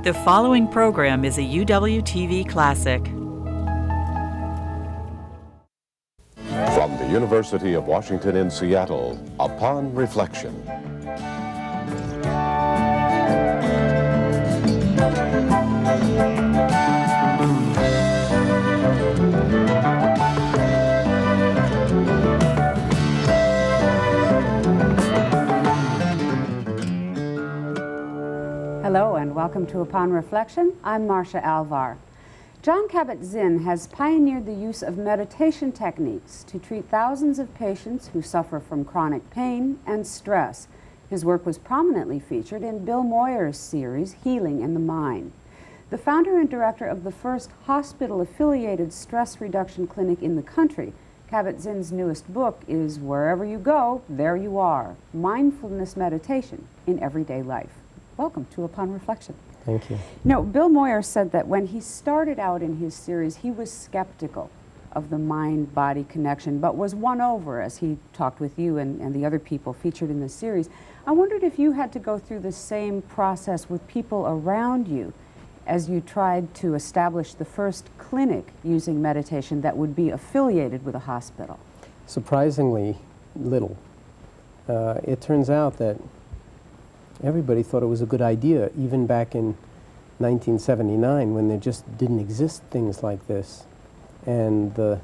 The following program is a UWTV classic. From the University of Washington in Seattle, Upon Reflection. Hello and welcome to Upon Reflection. I'm Marcia Alvar. Jon Kabat-Zinn has pioneered the use of meditation techniques to treat thousands of patients who suffer from chronic pain and stress. His work was prominently featured in Bill Moyer's series, Healing in the Mind. The founder and director of the first hospital-affiliated stress reduction clinic in the country, Kabat-Zinn's newest book is Wherever You Go, There You Are, Mindfulness Meditation in Everyday Life. Welcome to Upon Reflection. Thank you. No, Bill Moyer said that when he started out in his series, he was skeptical of the mind-body connection, but was won over as he talked with you and the other people featured in the series. I wondered if you had to go through the same process with people around you as you tried to establish the first clinic using meditation that would be affiliated with a hospital. Surprisingly little. It turns out that everybody thought it was a good idea, even back in 1979, when there just didn't exist things like this. And the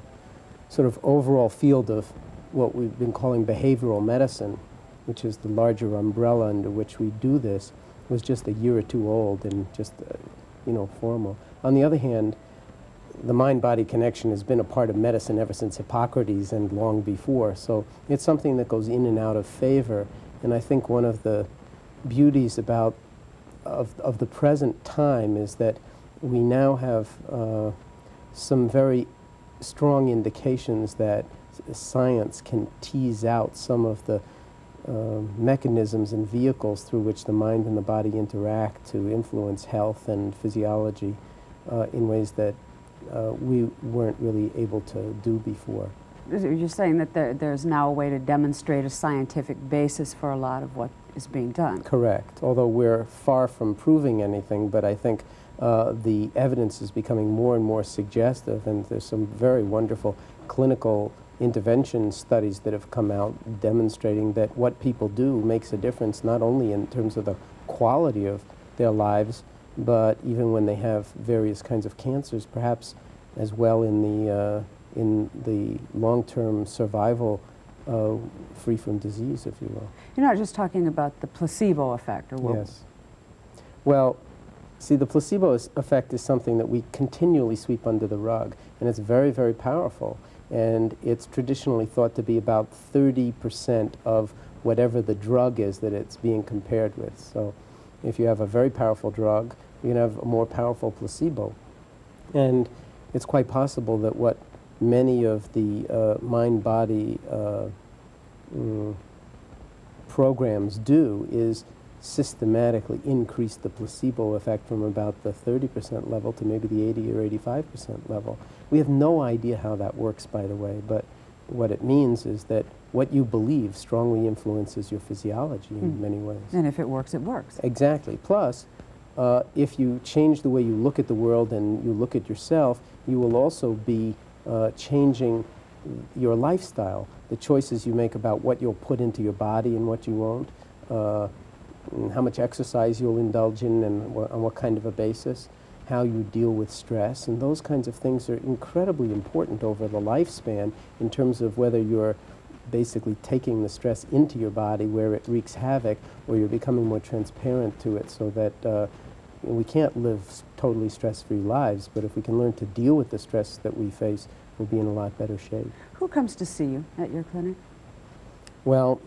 sort of overall field of what we've been calling behavioral medicine, which is the larger umbrella under which we do this, was just a year or two old and just, formal. On the other hand, the mind-body connection has been a part of medicine ever since Hippocrates and long before. So it's something that goes in and out of favor. And I think one of the beauties of the present time is that we now have some very strong indications that science can tease out some of the mechanisms and vehicles through which the mind and the body interact to influence health and physiology in ways that we weren't really able to do before. You're saying that there's now a way to demonstrate a scientific basis for a lot of what is being done. Correct, although we're far from proving anything, but I think the evidence is becoming more and more suggestive, and there's some very wonderful clinical intervention studies that have come out demonstrating that what people do makes a difference, not only in terms of the quality of their lives, but even when they have various kinds of cancers, perhaps as well in the long-term survival free from disease, if you will. You're not just talking about the placebo effect, or what? Yes. Well, see, the placebo effect is something that we continually sweep under the rug, and it's very, very powerful. And it's traditionally thought to be about 30% of whatever the drug is that it's being compared with. So if you have a very powerful drug, you can have a more powerful placebo. And it's quite possible that what many of the mind-body programs do is systematically increase the placebo effect from about the 30% level to maybe the 80 or 85% level. We have no idea how that works, by the way, but what it means is that what you believe strongly influences your physiology in many ways. And if it works, it works. Exactly. Plus, if you change the way you look at the world and you look at yourself, you will also be changing your lifestyle, the choices you make about what you'll put into your body and what you won't, and how much exercise you'll indulge in and on what kind of a basis, how you deal with stress, and those kinds of things are incredibly important over the lifespan in terms of whether you're basically taking the stress into your body where it wreaks havoc, or you're becoming more transparent to it, so that we can't live totally stress-free lives, but if we can learn to deal with the stress that we face, we'll be in a lot better shape. Who comes to see you at your clinic? Well,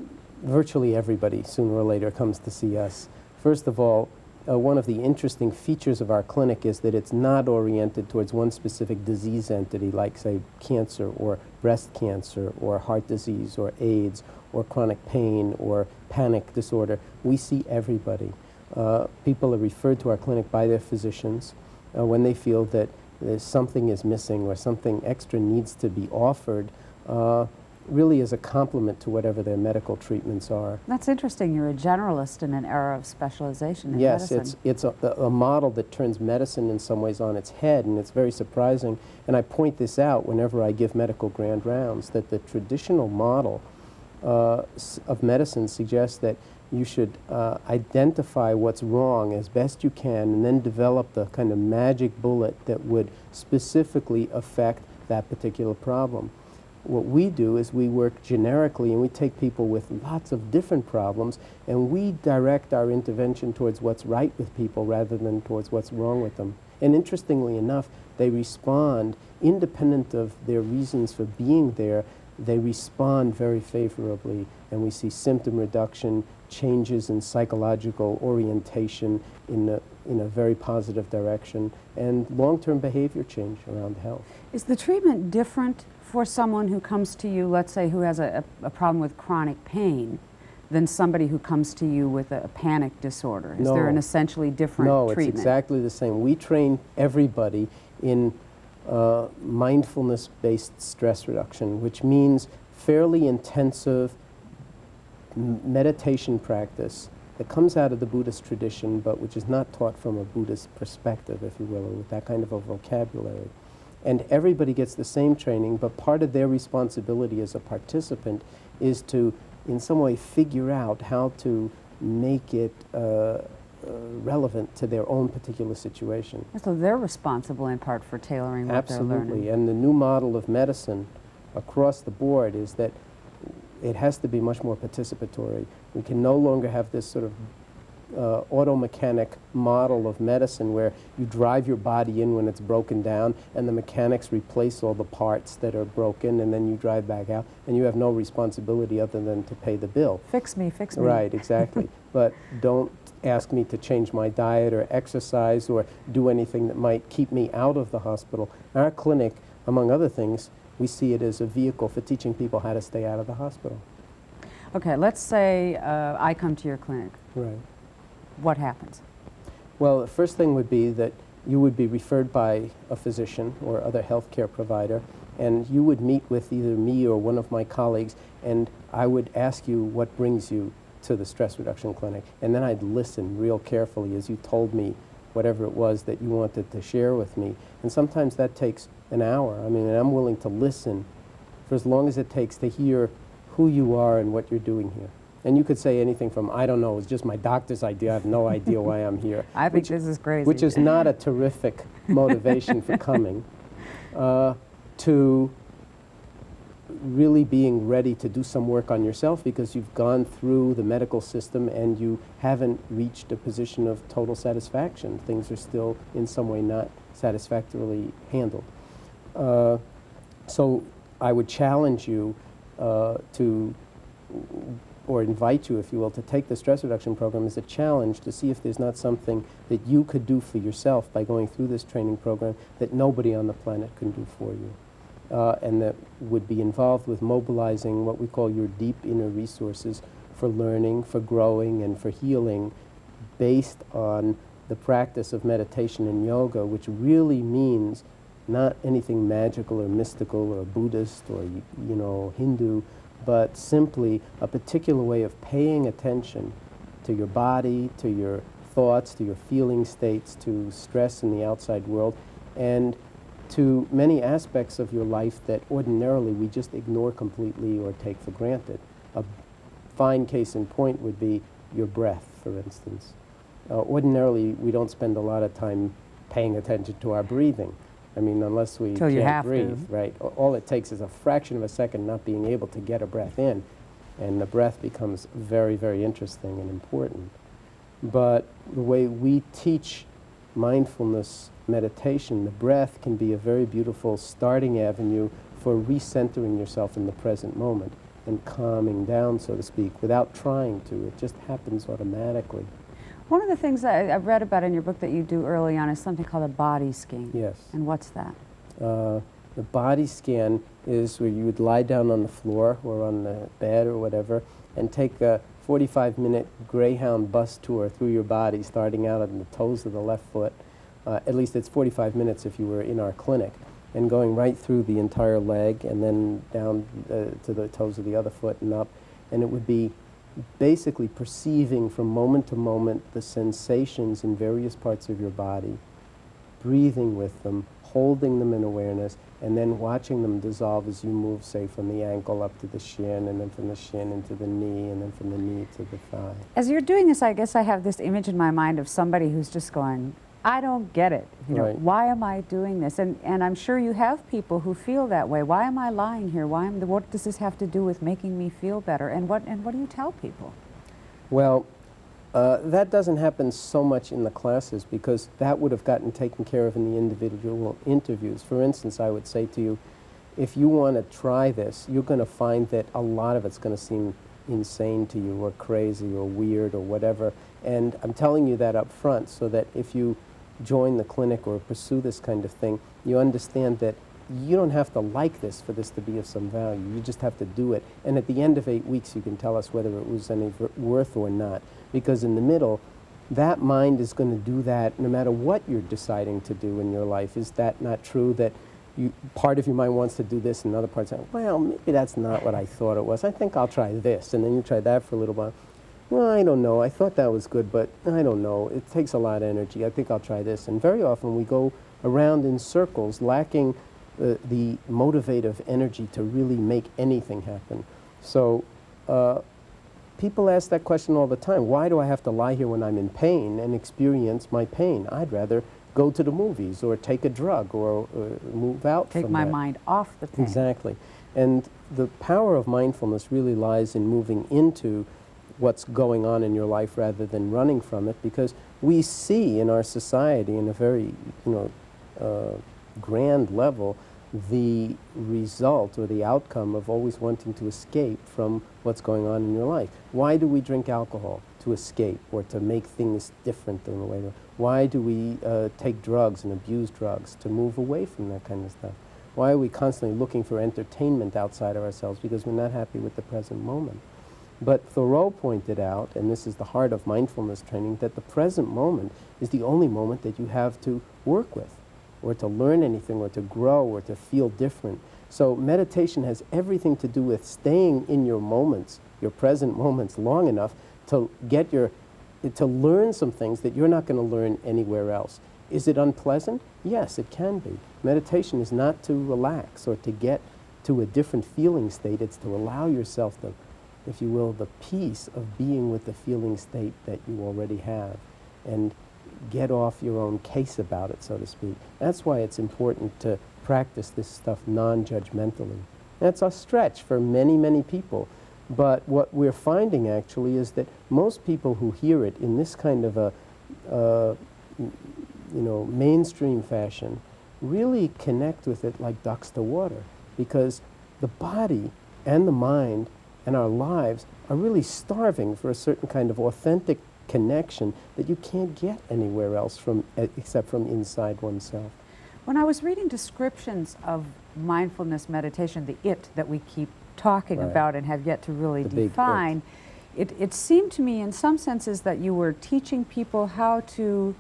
virtually everybody sooner or later comes to see us. First of all, one of the interesting features of our clinic is that it's not oriented towards one specific disease entity, like, say, cancer or breast cancer or heart disease or AIDS or chronic pain or panic disorder. We see everybody. People are referred to our clinic by their physicians when they feel that something is missing or something extra needs to be offered. really as a complement to whatever their medical treatments are. That's interesting. You're a generalist in an era of specialization in Yes, medicine. it's a model that turns medicine in some ways on its head, and it's very surprising. And I point this out whenever I give medical grand rounds, that the traditional model of medicine suggests that you should identify what's wrong as best you can and then develop the kind of magic bullet that would specifically affect that particular problem. What we do is we work generically, and we take people with lots of different problems, and we direct our intervention towards what's right with people rather than towards what's wrong with them. And interestingly enough, they respond, independent of their reasons for being there, they respond very favorably, and we see symptom reduction, changes in psychological orientation in a very positive direction, and long-term behavior change around health. Is the treatment different for someone who comes to you, let's say, who has a problem with chronic pain, than somebody who comes to you with a panic disorder? Is there an essentially different treatment? No, it's exactly the same. We train everybody in mindfulness-based stress reduction, which means fairly intensive meditation practice that comes out of the Buddhist tradition, but which is not taught from a Buddhist perspective, if you will, or with that kind of a vocabulary. And everybody gets the same training, but part of their responsibility as a participant is to, in some way, figure out how to make it relevant to their own particular situation. So they're responsible in part for tailoring what they're learning. Absolutely, and the new model of medicine across the board is that it has to be much more participatory. We can no longer have this sort of auto-mechanic model of medicine where you drive your body in when it's broken down and the mechanics replace all the parts that are broken, and then you drive back out and you have no responsibility other than to pay the bill. Fix me, fix me. Right, exactly. But don't ask me to change my diet or exercise or do anything that might keep me out of the hospital. Our clinic, among other things, we see it as a vehicle for teaching people how to stay out of the hospital. Okay, let's say I come to your clinic. Right. What happens? Well, the first thing would be that you would be referred by a physician or other healthcare provider, and you would meet with either me or one of my colleagues, and I would ask you what brings you to the stress reduction clinic. And then I'd listen real carefully as you told me whatever it was that you wanted to share with me. And sometimes that takes an hour. I mean, and I'm willing to listen for as long as it takes to hear who you are and what you're doing here. And you could say anything from, I don't know, it's just my doctor's idea, I have no idea why I'm here. I think this is crazy. Which is not a terrific motivation for coming, to really being ready to do some work on yourself because you've gone through the medical system and you haven't reached a position of total satisfaction. Things are still in some way not satisfactorily handled. So I would challenge you or invite you, if you will, to take the stress reduction program as a challenge to see if there's not something that you could do for yourself by going through this training program that nobody on the planet can do for you. And that would be involved with mobilizing what we call your deep inner resources for learning, for growing, and for healing based on the practice of meditation and yoga, which really means not anything magical or mystical or Buddhist or, you know, Hindu, but simply a particular way of paying attention to your body, to your thoughts, to your feeling states, to stress in the outside world, and to many aspects of your life that ordinarily we just ignore completely or take for granted. A fine case in point would be your breath, for instance. Ordinarily, we don't spend a lot of time paying attention to our breathing. I mean, unless we can't breathe, right? All it takes is a fraction of a second not being able to get a breath in, and the breath becomes very, very interesting and important. But the way we teach mindfulness meditation, the breath can be a very beautiful starting avenue for recentering yourself in the present moment and calming down, so to speak, without trying to. It just happens automatically. One of the things that I've read about in your book that you do early on is something called a body scan. Yes. And what's that? The body scan is where you would lie down on the floor or on the bed or whatever and take a 45-minute Greyhound bus tour through your body, starting out on the toes of the left foot. At least it's 45 minutes if you were in our clinic. and going right through the entire leg and then down to the toes of the other foot and up. And it would be basically perceiving from moment to moment the sensations in various parts of your body, breathing with them, holding them in awareness, and then watching them dissolve as you move, say, from the ankle up to the shin, and then from the shin into the knee, and then from the knee to the thigh. As you're doing this, I guess I have this image in my mind of somebody who's just going, I don't get it. You know, Right. why am I doing this? And I'm sure you have people who feel that way. Why am I lying here? What does this have to do with making me feel better? And what do you tell people? Well, that doesn't happen so much in the classes because that would have gotten taken care of in the individual interviews. For instance, I would say to you, if you want to try this, you're going to find that a lot of it's going to seem insane to you or crazy or weird or whatever. And I'm telling you that up front so that if you join the clinic or pursue this kind of thing, you understand that you don't have to like this for this to be of some value. You just have to do it. And at the end of 8 weeks, you can tell us whether it was any worth or not. Because in the middle, that mind is going to do that no matter what you're deciding to do in your life. Is that not true? That part of your mind wants to do this and another part says, well, maybe that's not what I thought it was. I think I'll try this. And then you try that for a little while. Well, I don't know. I thought that was good, but I don't know. It takes a lot of energy. I think I'll try this. And very often we go around in circles lacking the motivative energy to really make anything happen. So people ask that question all the time. Why do I have to lie here when I'm in pain and experience my pain? I'd rather go to the movies or take a drug or move out from Take my that. mind off the pain. Exactly. And the power of mindfulness really lies in moving into what's going on in your life rather than running from it, because we see in our society in a very grand level the result or the outcome of always wanting to escape from what's going on in your life. Why do we drink alcohol? To escape or to make things different than the way they're. Why do we take drugs and abuse drugs? To move away from that kind of stuff. Why are we constantly looking for entertainment outside of ourselves? Because we're not happy with the present moment. But Thoreau pointed out, and this is the heart of mindfulness training, that the present moment is the only moment that you have to work with, or to learn anything, or to grow, or to feel different. So meditation has everything to do with staying in your moments, your present moments, long enough to to learn some things that you're not going to learn anywhere else. Is it unpleasant? Yes, it can be. Meditation is not to relax or to get to a different feeling state. It's to allow yourself the, if you will, the peace of being with the feeling state that you already have, and get off your own case about it, so to speak. That's why it's important to practice this stuff non-judgmentally. That's a stretch for many, many people. But what we're finding actually is that most people who hear it in this kind of a mainstream fashion really connect with it like ducks to water, because the body and the mind and our lives are really starving for a certain kind of authentic connection that you can't get anywhere else from except from inside oneself. When I was reading descriptions of mindfulness meditation, the it that we keep talking Right. about and have yet to really The big define, it seemed to me in some senses that you were teaching people how to,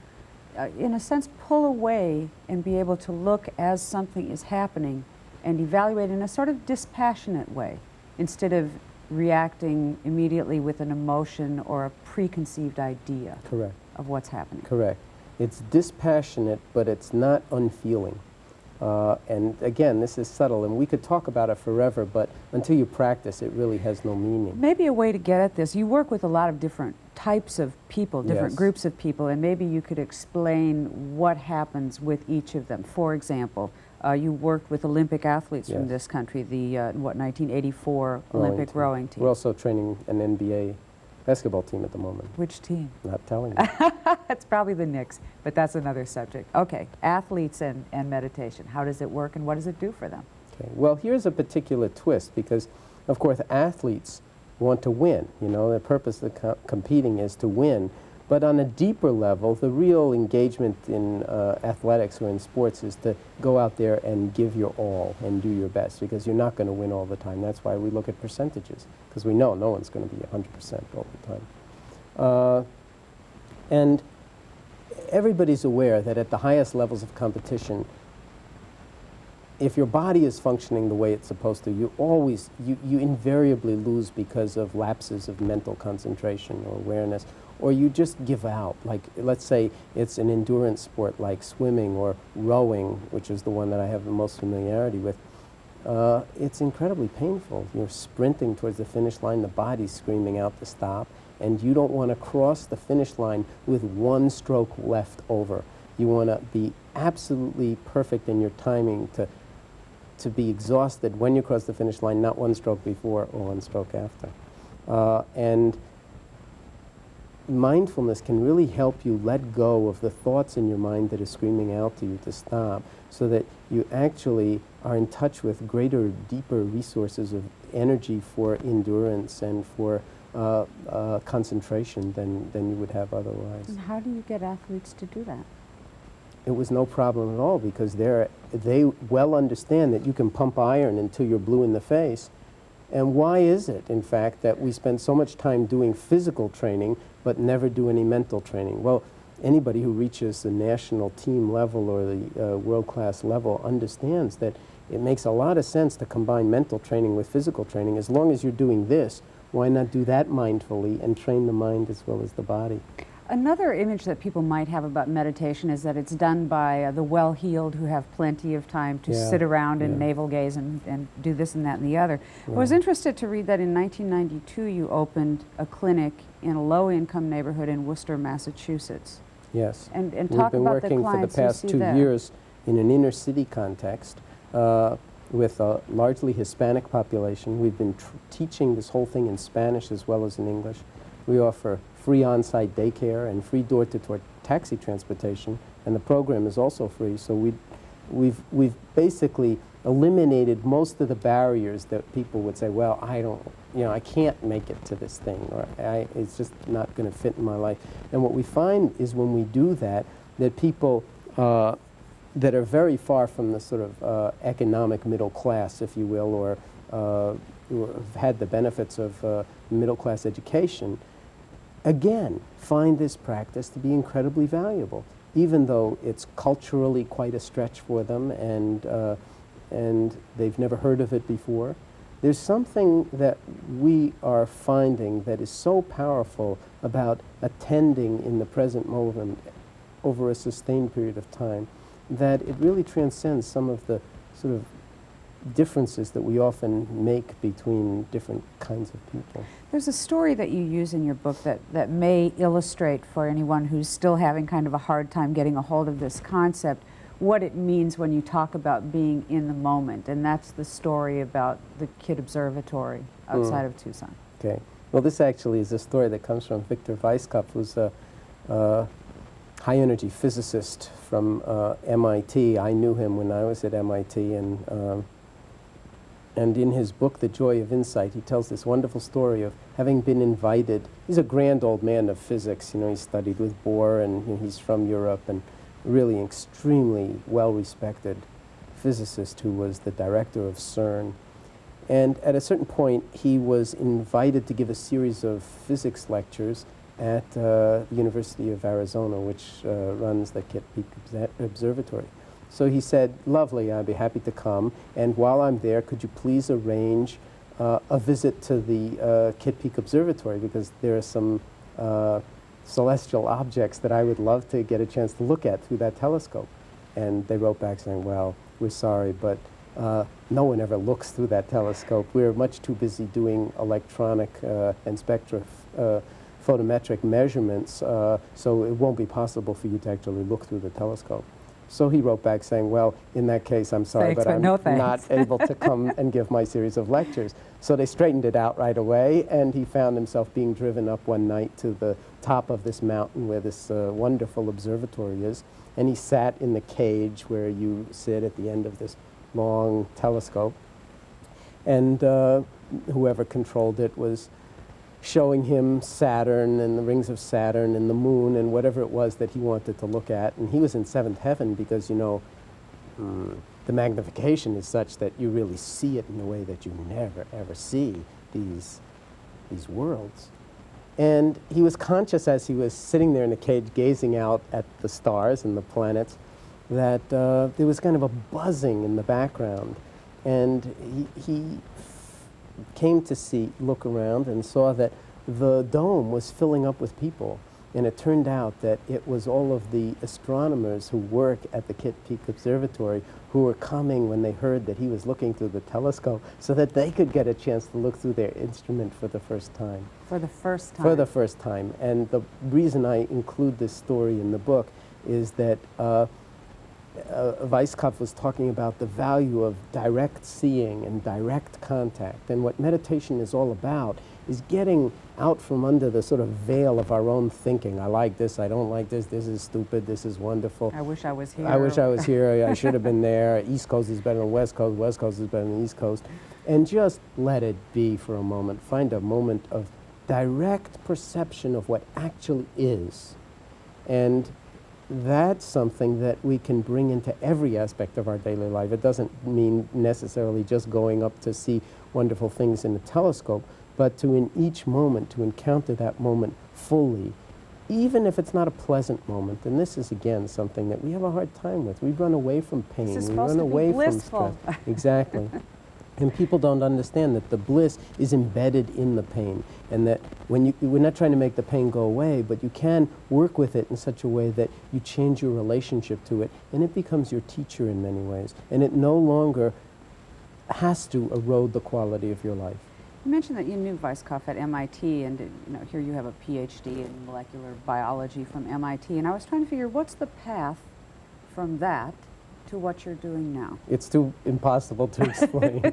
in a sense, pull away and be able to look as something is happening and evaluate in a sort of dispassionate way, instead of reacting immediately with an emotion or a preconceived idea Correct. of what's happening. Correct. It's dispassionate, but it's not unfeeling. And again, this is subtle, and we could talk about it forever, but until you practice, it really has no meaning. Maybe a way to get at this, you work with a lot of different types of people, different Yes. groups of people, and maybe you could explain what happens with each of them. For example, you worked with Olympic athletes from Yes. this country, the 1984 Olympic rowing team. We're also training an NBA basketball team at the moment. Which team? Not telling you. That's probably the Knicks, but that's another subject. Okay, athletes and meditation. How does it work and what does it do for them? Okay. Well, here's a particular twist, because, of course, athletes want to win. You know, the purpose of competing is to win. But on a deeper level, the real engagement in athletics or in sports is to go out there and give your all and do your best, because you're not going to win all the time. That's why we look at percentages, because we know no one's going to be 100% all the time. And everybody's aware that at the highest levels of competition, if your body is functioning the way it's supposed to, you invariably lose because of lapses of mental concentration or awareness, or you just give out. Like, let's say it's an endurance sport like swimming or rowing, which is the one that I have the most familiarity with. It's incredibly painful. You're sprinting towards the finish line, the body's screaming out to stop, and you don't want to cross the finish line with one stroke left over. You want to be absolutely perfect in your timing to be exhausted when you cross the finish line, not one stroke before or one stroke after. And mindfulness can really help you let go of the thoughts in your mind that are screaming out to you to stop, so that you actually are in touch with greater, deeper resources of energy for endurance and for concentration than you would have otherwise. And how do you get athletes to do that? It was no problem at all, because they well understand that you can pump iron until you're blue in the face. And why is it, in fact, that we spend so much time doing physical training but never do any mental training? Well, anybody who reaches the national team level or the world-class level understands that it makes a lot of sense to combine mental training with physical training. As long as you're doing this, why not do that mindfully and train the mind as well as the body? Another image that people might have about meditation is that it's done by the well-heeled who have plenty of time to sit around and navel gaze and do this and that and the other. I was interested to read that in 1992 you opened a clinic in a low-income neighborhood in Worcester, Massachusetts. Yes. And We've talk been about the working for the clients you past see 2 there. years in an inner city context with a largely Hispanic population. We've been teaching this whole thing in Spanish as well as in English. We offer free on-site daycare and free door-to-door taxi transportation, and the program is also free. So we've basically eliminated most of the barriers that people would say, well, I can't make it to this thing, or it's just not going to fit in my life. And what we find is when we do that, that people that are very far from the sort of economic middle class, if you will, or who have had the benefits of middle-class education, again, find this practice to be incredibly valuable, even though it's culturally quite a stretch for them and they've never heard of it before. There's something that we are finding that is so powerful about attending in the present moment over a sustained period of time that it really transcends some of the sort of differences that we often make between different kinds of people. There's a story that you use in your book that may illustrate for anyone who's still having kind of a hard time getting a hold of this concept what it means when you talk about being in the moment, and that's the story about the Kidd Observatory outside of Tucson. Okay. Well, this actually is a story that comes from Victor Weisskopf, who's a high-energy physicist from MIT. I knew him when I was at MIT, and in his book, The Joy of Insight, he tells this wonderful story of having been invited. He's a grand old man of physics. You know, he studied with Bohr, and he's from Europe, and really extremely well-respected physicist who was the director of CERN. And at a certain point, he was invited to give a series of physics lectures at the University of Arizona, which runs the Kidd Peak Observatory. So he said, lovely, I'd be happy to come, and while I'm there, could you please arrange a visit to the Kidd Peak Observatory, because there are some celestial objects that I would love to get a chance to look at through that telescope. And they wrote back saying, well, we're sorry, but no one ever looks through that telescope. We're much too busy doing electronic and photometric measurements, so it won't be possible for you to actually look through the telescope. So he wrote back saying, well, in that case, I'm sorry, Thanks, but I'm no not able to come and give my series of lectures. So they straightened it out right away, and he found himself being driven up one night to the top of this mountain where this wonderful observatory is, and he sat in the cage where you sit at the end of this long telescope, and whoever controlled it was showing him Saturn and the rings of Saturn and the moon and whatever it was that he wanted to look at. And he was in seventh heaven because, you know, the magnification is such that you really see it in a way that you never, ever see these worlds. And he was conscious as he was sitting there in the cage gazing out at the stars and the planets that there was kind of a buzzing in the background. And he came to look around and saw that the dome was filling up with people. And it turned out that it was all of the astronomers who work at the Kitt Peak Observatory who were coming when they heard that he was looking through the telescope so that they could get a chance to look through their instrument for the first time. For the first time? For the first time. And the reason I include this story in the book is that Weisskopf was talking about the value of direct seeing and direct contact. And what meditation is all about is getting out from under the sort of veil of our own thinking. I like this, I don't like this, this is stupid, this is wonderful. I wish I was here. I wish I was here, I should have been there. East Coast is better than West Coast is better than East Coast. And just let it be for a moment. Find a moment of direct perception of what actually is. And that's something that we can bring into every aspect of our daily life. It doesn't mean necessarily just going up to see wonderful things in a telescope, but to in each moment, to encounter that moment fully, even if it's not a pleasant moment. And this is, again, something that we have a hard time with. We run away from pain. This is We supposed run to be away blissful. from stress. Exactly. And people don't understand that the bliss is embedded in the pain, and that when we're not trying to make the pain go away, but you can work with it in such a way that you change your relationship to it, and it becomes your teacher in many ways, and it no longer has to erode the quality of your life. You mentioned that you knew Weisskopf at MIT, and here you have a PhD in molecular biology from MIT, and I was trying to figure what's the path from that to what you're doing now? It's too impossible to explain.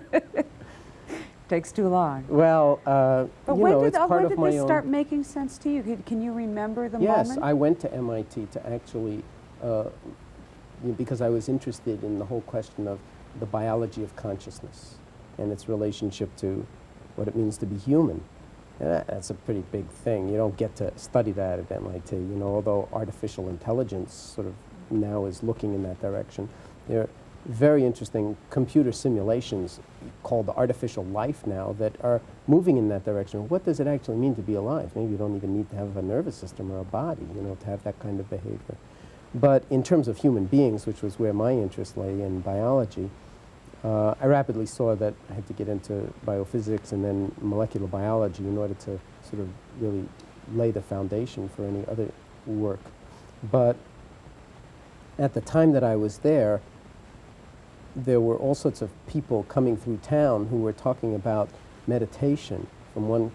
Takes too long. Well, but you know, it's part when of did my this own. start making sense to you? Can you remember the moment? Yes, I went to MIT to actually, because I was interested in the whole question of the biology of consciousness and its relationship to what it means to be human. And that's a pretty big thing. You don't get to study that at MIT, you know, although artificial intelligence sort of now is looking in that direction. There are very interesting computer simulations called artificial life now that are moving in that direction. What does it actually mean to be alive? Maybe you don't even need to have a nervous system or a body, you know, to have that kind of behavior. But in terms of human beings, which was where my interest lay in biology, I rapidly saw that I had to get into biophysics and then molecular biology in order to sort of really lay the foundation for any other work. But at the time that I was there were all sorts of people coming through town who were talking about meditation from one,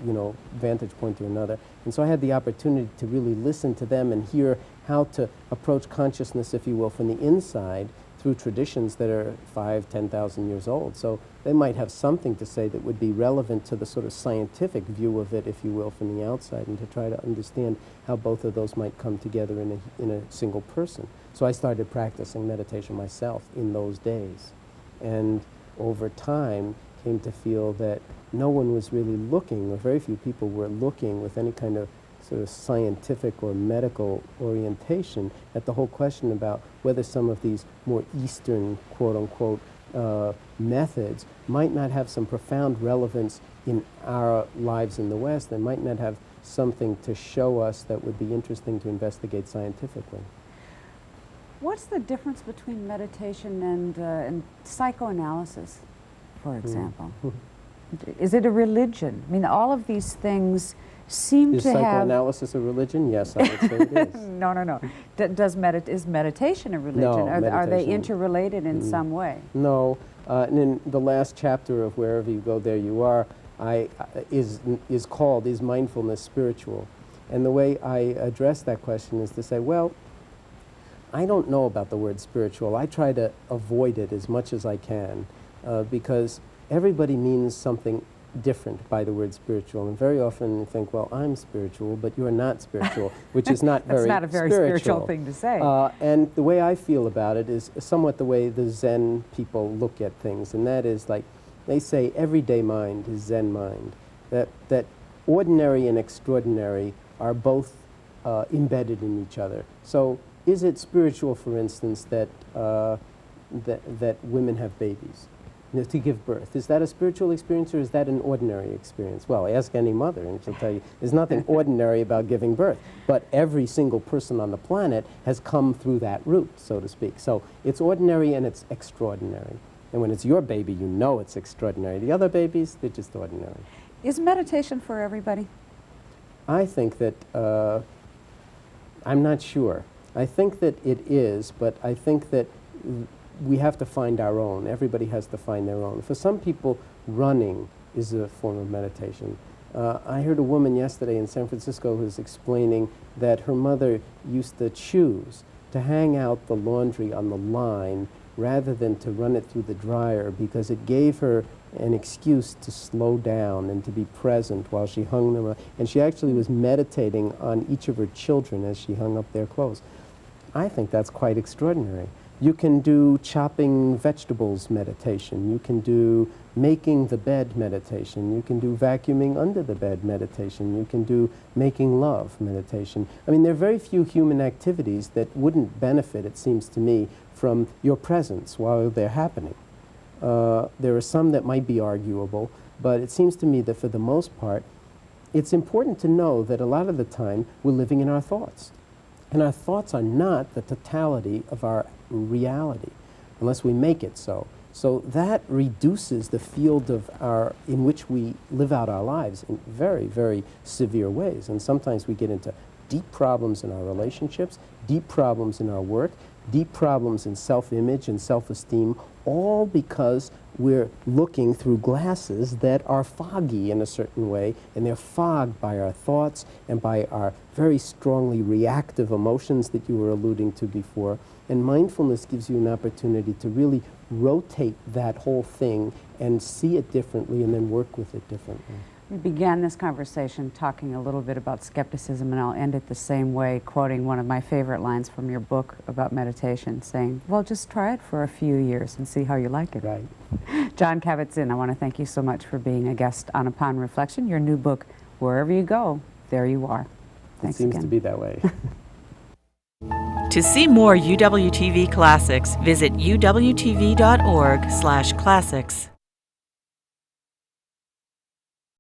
you know, vantage point to another. And so I had the opportunity to really listen to them and hear how to approach consciousness, if you will, from the inside through traditions that are 5,000, 10,000 years old. So they might have something to say that would be relevant to the sort of scientific view of it, if you will, from the outside, and to try to understand how both of those might come together in a single person. So I started practicing meditation myself in those days. And over time, came to feel that no one was really looking, or very few people were looking with any kind of sort of scientific or medical orientation at the whole question about whether some of these more Eastern, quote-unquote, methods might not have some profound relevance in our lives in the West, and might not have something to show us that would be interesting to investigate scientifically. What's the difference between meditation and psychoanalysis, for example? Is it a religion? I mean, all of these things seem Is to have... psychoanalysis a religion? Yes, I would say it is. No. Is meditation a religion? No, Are they meditation- interrelated in some way? No, and in the last chapter of Wherever You Go, There You Are, is called, Is Mindfulness Spiritual? And the way I address that question is to say, well, I don't know about the word spiritual. I try to avoid it as much as I can because everybody means something different by the word spiritual, and very often you think, well, I'm spiritual, but you're not spiritual, which is not That's very not a very spiritual thing to say. And the way I feel about it is somewhat the way the Zen people look at things, and that is like, they say everyday mind is Zen mind, that ordinary and extraordinary are both embedded in each other. So is it spiritual, for instance, that women have babies? To give birth. Is that a spiritual experience or is that an ordinary experience? Well, ask any mother and she'll tell you there's nothing ordinary about giving birth. But every single person on the planet has come through that route, so to speak. So it's ordinary and it's extraordinary. And when it's your baby, you know it's extraordinary. The other babies, they're just ordinary. Is meditation for everybody? I think that, I'm not sure. I think that it is, but I think that we have to find our own. Everybody has to find their own. For some people, running is a form of meditation. I heard a woman yesterday in San Francisco who was explaining that her mother used to choose to hang out the laundry on the line rather than to run it through the dryer because it gave her an excuse to slow down and to be present while she hung them up. And she actually was meditating on each of her children as she hung up their clothes. I think that's quite extraordinary. You can do chopping vegetables meditation. You can do making the bed meditation. You can do vacuuming under the bed meditation. You can do making love meditation. I mean, there are very few human activities that wouldn't benefit, it seems to me, from your presence while they're happening. There are some that might be arguable, but it seems to me that for the most part, it's important to know that a lot of the time we're living in our thoughts. And our thoughts are not the totality of our reality, unless we make it so. So that reduces the field of in which we live out our lives in very, very severe ways. And sometimes we get into deep problems in our relationships, deep problems in our work, deep problems in self-image and self-esteem, all because we're looking through glasses that are foggy in a certain way, and they're fogged by our thoughts and by our very strongly reactive emotions that you were alluding to before. And mindfulness gives you an opportunity to really rotate that whole thing and see it differently and then work with it differently. We began this conversation talking a little bit about skepticism, and I'll end it the same way, quoting one of my favorite lines from your book about meditation, saying, well, just try it for a few years and see how you like it. Right. Jon Kabat-Zinn, I want to thank you so much for being a guest on Upon Reflection. Your new book, Wherever You Go, There You Are. Thanks It seems again. to be that way. To see more UWTV classics, visit uwtv.org/classics.